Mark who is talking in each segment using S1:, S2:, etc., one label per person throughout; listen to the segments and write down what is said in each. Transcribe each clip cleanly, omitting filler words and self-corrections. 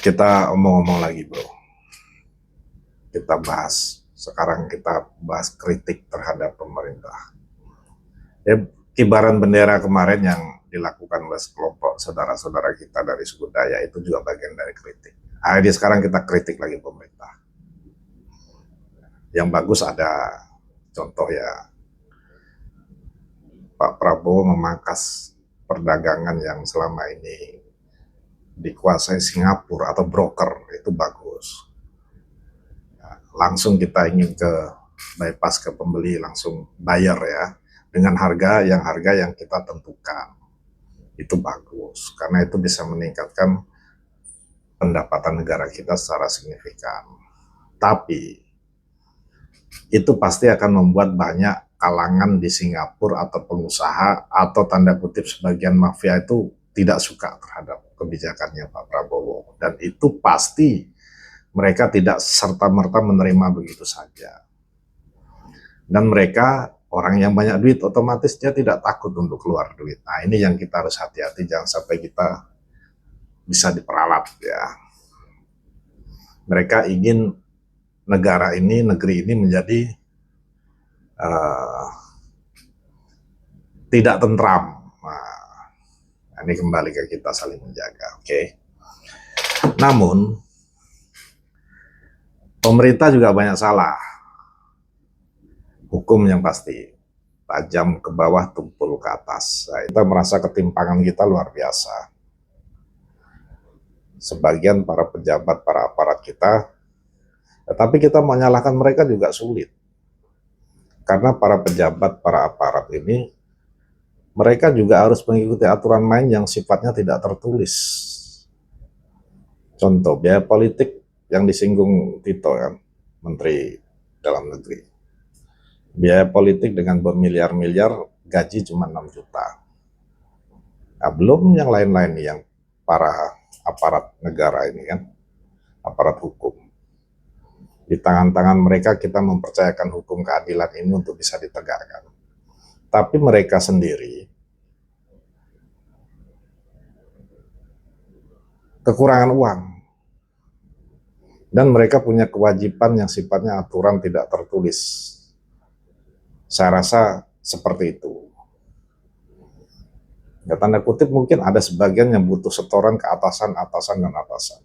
S1: Kita omong-omong lagi, bro. Kita bahas. Sekarang kita bahas kritik terhadap pemerintah. Ya, kibaran bendera kemarin yang dilakukan oleh sekelompok saudara-saudara kita dari suku Dayak itu juga bagian dari kritik. Jadi sekarang kita kritik lagi pemerintah. Yang bagus ada contoh ya, Pak Prabowo memangkas perdagangan yang selama ini dikuasai Singapura atau broker, itu bagus. Langsung kita ingin ke bypass ke pembeli, langsung bayar ya, dengan harga yang kita tentukan. Itu bagus, karena itu bisa meningkatkan pendapatan negara kita secara signifikan. Tapi itu pasti akan membuat banyak kalangan di Singapura atau pengusaha atau tanda kutip sebagian mafia itu tidak suka terhadap kebijakannya Pak Prabowo. Dan itu pasti mereka tidak serta-merta menerima begitu saja. Dan mereka orang yang banyak duit, otomatis dia tidak takut untuk keluar duit. Nah, ini yang kita harus hati-hati, jangan sampai kita bisa diperalat ya. Mereka ingin negara ini, negeri ini menjadi tidak tentram. Nah, ini kembali ke kita saling menjaga, oke? Namun, pemerintah juga banyak salah. Hukum yang pasti, tajam ke bawah, tumpul ke atas. Nah, kita merasa ketimpangan kita luar biasa. Sebagian para pejabat, para aparat kita, tetapi kita menyalahkan mereka juga sulit. Karena para pejabat, para aparat ini, mereka juga harus mengikuti aturan main yang sifatnya tidak tertulis. Contoh, biaya politik yang disinggung Tito kan, Menteri Dalam Negeri. Biaya politik dengan bermiliar-miliar, gaji cuma 6 juta. Nah, belum yang lain-lain yang para aparat negara ini kan, aparat hukum. Di tangan-tangan mereka kita mempercayakan hukum keadilan ini untuk bisa ditegakkan. Tapi mereka sendiri kekurangan uang. Dan mereka punya kewajiban yang sifatnya aturan tidak tertulis. Saya rasa seperti itu. Ya, tanda kutip mungkin ada sebagian yang butuh setoran ke atasan, dan atasan.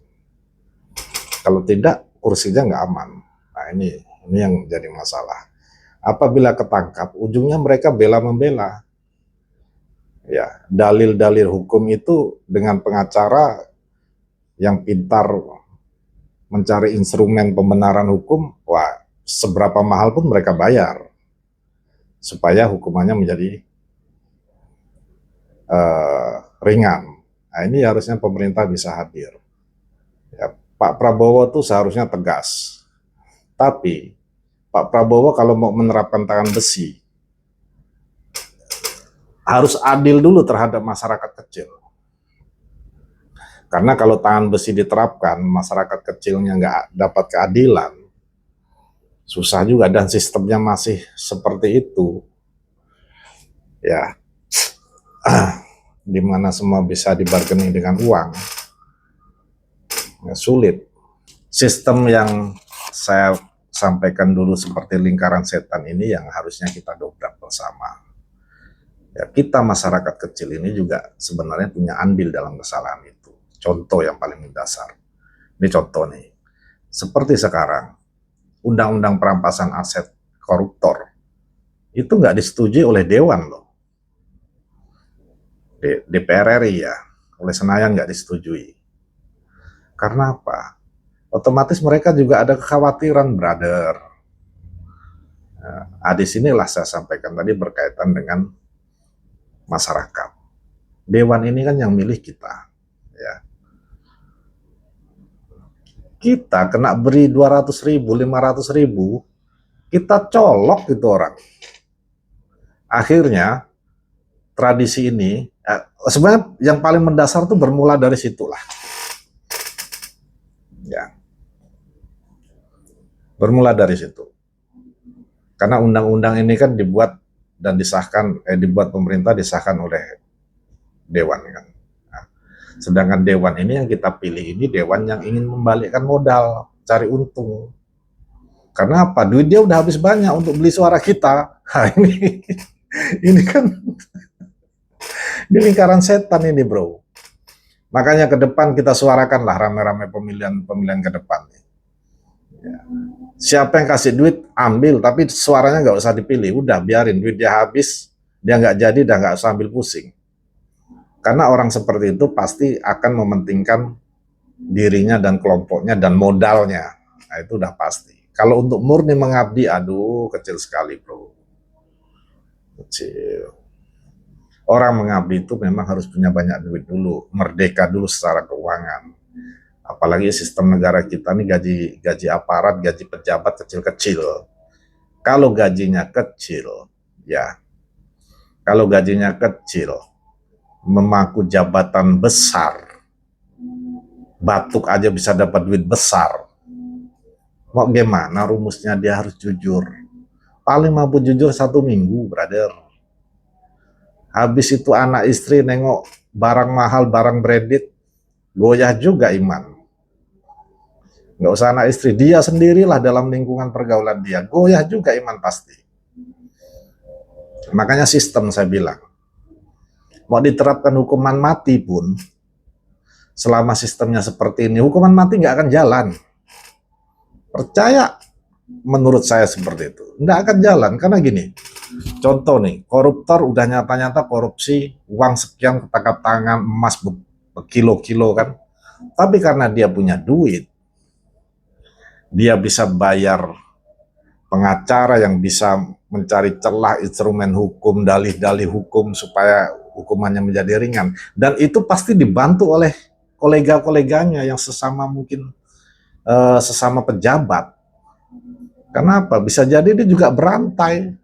S1: Kalau tidak, kursinya nggak aman. Nah, ini yang jadi masalah. Apabila ketangkap, ujungnya mereka bela-membela. Ya, dalil-dalil hukum itu dengan pengacara yang pintar mencari instrumen pembenaran hukum, wah, seberapa mahal pun mereka bayar supaya hukumannya menjadi ringan. Nah, ini harusnya pemerintah bisa hadir. Ya, Pak Prabowo tuh seharusnya tegas. Tapi Pak Prabowo kalau mau menerapkan tangan besi, harus adil dulu terhadap masyarakat kecil. Karena kalau tangan besi diterapkan, masyarakat kecilnya nggak dapat keadilan, susah juga, dan sistemnya masih seperti itu. Ya, di mana semua bisa dibargaining dengan uang, ya, sulit. Sistem yang saya sampaikan dulu seperti lingkaran setan ini yang harusnya kita dobrak bersama. Ya, kita masyarakat kecil ini juga sebenarnya punya andil dalam kesalahan itu. Contoh yang paling mendasar. Ini contoh nih. Seperti sekarang, undang-undang perampasan aset koruptor itu nggak disetujui oleh Dewan loh. DPR RI ya, oleh Senayan nggak disetujui. Karena apa? Otomatis mereka juga ada kekhawatiran, brother. Nah, di sinilah saya sampaikan tadi berkaitan dengan masyarakat. Dewan ini kan yang milih kita. Ya. Kita kena beri 200 ribu, 500 ribu, kita colok gitu orang. Akhirnya, tradisi ini, sebenarnya yang paling mendasar tuh bermula dari situlah. Ya. Bermula dari situ. Karena undang-undang ini kan dibuat dan disahkan, dibuat pemerintah, disahkan oleh Dewan kan. Nah, Sedangkan dewan ini yang kita pilih ini dewan yang ingin membalikkan modal, cari untung. Karena apa? Duit dia udah habis banyak untuk beli suara kita. Nah, ini kan di lingkaran setan ini, bro. Makanya ke depan kita suarakanlah rame-rame pemilihan ke depan. Ya. Siapa yang kasih duit, ambil, tapi suaranya nggak usah dipilih. Udah, biarin duit dia habis, dia nggak jadi, udah nggak usah ambil pusing. Karena orang seperti itu pasti akan mementingkan dirinya dan kelompoknya dan modalnya. Nah, itu udah pasti. Kalau untuk murni mengabdi, aduh, kecil sekali, bro. Kecil. Orang mengabdi itu memang harus punya banyak duit dulu, merdeka dulu secara keuangan. Apalagi sistem negara kita ini gaji aparat, gaji pejabat kecil-kecil. Kalau gajinya kecil, ya, kalau gajinya kecil, memaku jabatan besar, batuk aja bisa dapat duit besar. Mau gimana rumusnya? Dia harus jujur. Paling mampu jujur 1 minggu, brother. Habis itu anak istri nengok barang mahal, barang branded, goyah juga iman. Nggak usah anak istri, dia sendirilah dalam lingkungan pergaulan dia, goyah juga iman pasti. Makanya sistem saya bilang, mau diterapkan hukuman mati pun, selama sistemnya seperti ini, hukuman mati nggak akan jalan. Percaya, menurut saya seperti itu. Nggak akan jalan, karena gini, contoh nih, koruptor udah nyata-nyata korupsi, uang sekian ketangkap tangan, emas berkilo-kilo kan. Tapi karena dia punya duit, dia bisa bayar pengacara yang bisa mencari celah instrumen hukum, dalih-dalih hukum supaya hukumannya menjadi ringan. Dan itu pasti dibantu oleh kolega-koleganya yang sesama mungkin sesama pejabat. Kenapa? Bisa jadi dia juga berantai.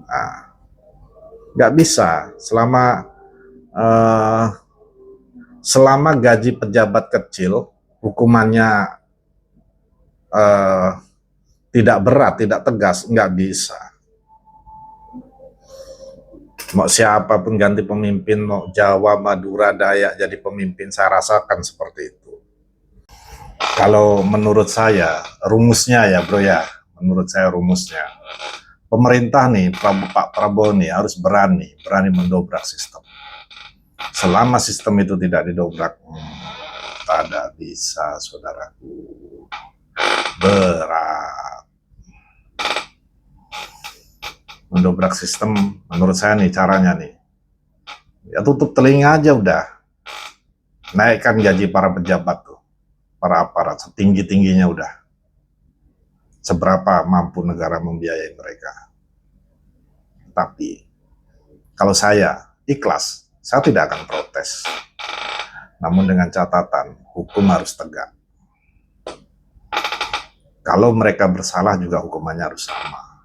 S1: Nah, nggak bisa selama gaji pejabat kecil, hukumannya tidak berat, tidak tegas, nggak bisa. Mau siapapun ganti pemimpin, mau Jawa, Madura, Dayak jadi pemimpin, saya rasakan seperti itu. Kalau menurut saya, rumusnya ya bro ya, menurut saya rumusnya, pemerintah nih, Pak Prabowo nih harus berani mendobrak sistem. Selama sistem itu tidak didobrak, tidak bisa, saudaraku. Berat. Mendobrak sistem, menurut saya nih caranya nih, ya tutup telinga aja udah. Naikkan gaji para pejabat tuh, para aparat setinggi-tingginya udah. Seberapa mampu negara membiayai mereka. Tapi kalau saya ikhlas, saya tidak akan protes. Namun dengan catatan, hukum harus tegak. Kalau mereka bersalah juga hukumannya harus sama.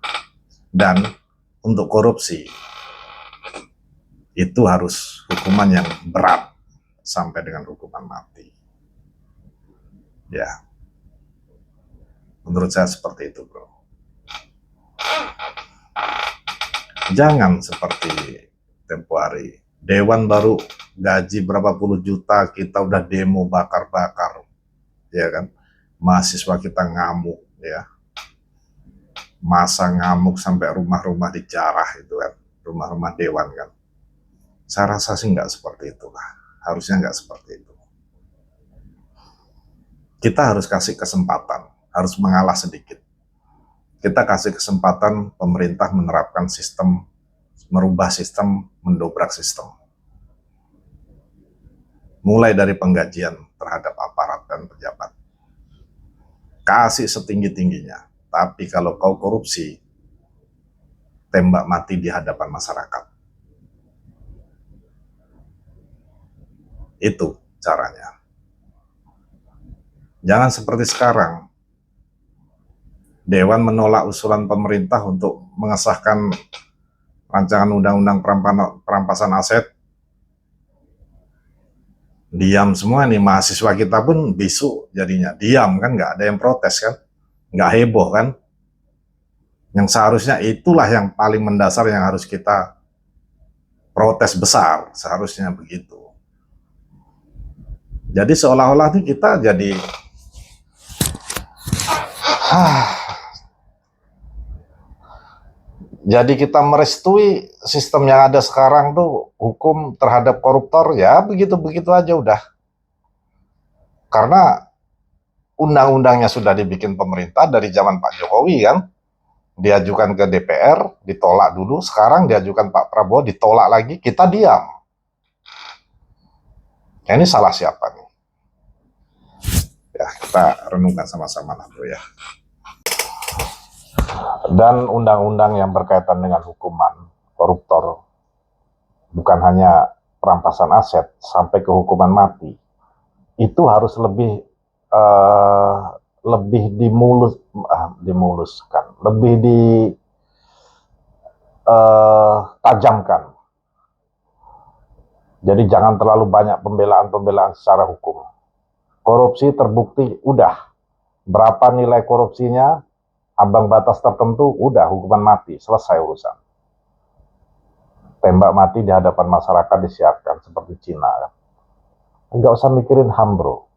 S1: Dan untuk korupsi, itu harus hukuman yang berat, sampai dengan hukuman mati. Ya, menurut saya seperti itu, bro. Jangan seperti tempo hari, dewan baru gaji berapa puluh juta, kita udah demo bakar-bakar, ya kan? Mahasiswa kita ngamuk, ya. Masa ngamuk sampai rumah-rumah dijarah itu kan, rumah-rumah dewan kan. Saya rasa sih nggak seperti itu lah, harusnya nggak seperti itu. Kita harus kasih kesempatan, harus mengalah sedikit. Kita kasih kesempatan pemerintah menerapkan sistem, merubah sistem, mendobrak sistem. Mulai dari penggajian terhadap aparat dan pejabat. Kasih setinggi-tingginya. Tapi kalau kau korupsi, tembak mati di hadapan masyarakat. Itu caranya. Jangan seperti sekarang. Dewan menolak usulan pemerintah untuk mengesahkan rancangan undang-undang perampasan aset. Diam semua nih, mahasiswa kita pun bisu jadinya. Diam kan, nggak ada yang protes kan. Nggak heboh kan. Yang seharusnya itulah yang paling mendasar yang harus kita protes besar, seharusnya begitu. Jadi seolah-olah kita jadi jadi kita merestui sistem yang ada sekarang tuh, hukum terhadap koruptor ya begitu-begitu aja udah. Karena undang-undangnya sudah dibikin pemerintah dari zaman Pak Jokowi kan, diajukan ke DPR, ditolak dulu, sekarang diajukan Pak Prabowo, ditolak lagi, kita diam. Ya, ini salah siapa nih? Ya, kita renungkan sama-sama lah bro ya. Dan undang-undang yang berkaitan dengan hukuman koruptor, bukan hanya perampasan aset, sampai ke hukuman mati, itu harus lebih dimuluskan, lebih ditajamkan. Jadi jangan terlalu banyak pembelaan-pembelaan secara hukum. Korupsi terbukti, udah. Berapa nilai korupsinya, ambang batas tertentu, udah hukuman mati, selesai urusan. Tembak mati di hadapan masyarakat disiapkan seperti Cina. Nggak usah mikirin HAM bro.